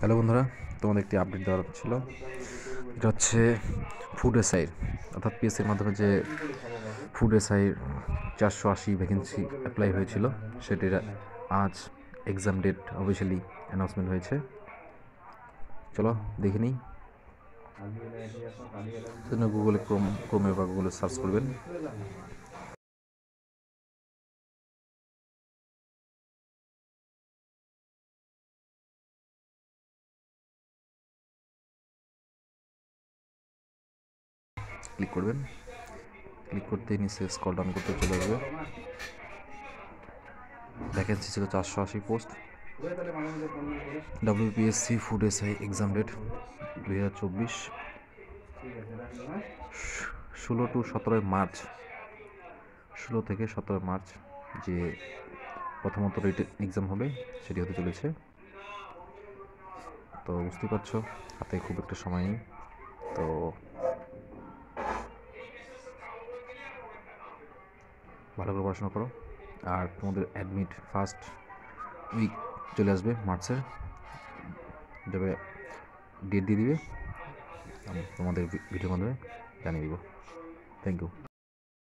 Hello বন্ধুরা, তোমাদের একটি আপডেট দেওয়ার ছিল। এটা হচ্ছে ফুড এসআইয়ের, অর্থাৎ পিএসসির মাধ্যমে যে ফুড এসআইয়ের 480 ভ্যাকেন্সি অ্যাপ্লাই হয়েছিল, সেটির আজ এক্সাম ডেট অফিসিয়ালি অ্যানাউন্সমেন্ট হয়েছে। চলো দেখে নিই। সেজন্য গুগলে ক্রোমে বা গুগলে সার্চ করবেন। ক্লিক করবেন, ক্লিক করতেই নিচে স্ক্রল ডাউন করতে চলে আসবে। ভ্যাকেন্সি ছিল 480 post. WPSC food SI exam date 2024, 16 to 17 March, 16 থেকে 17 মার্চ যে প্রথমত রিটেন এক্সাম হবে সেটি হতে চলেছে। তো বুঝতেই পারছো, হাতে খুব একটা সময় নেই। তো ভালো করে পড়াশোনা করো। আর তোমাদের অ্যাডমিট ফার্স্ট উইক চলে আসবে মার্চের, যবে ডেট দিয়ে দিবে, আমি তোমাদের ভিডিওর মাধ্যমে জানিয়ে দিব। Thank you.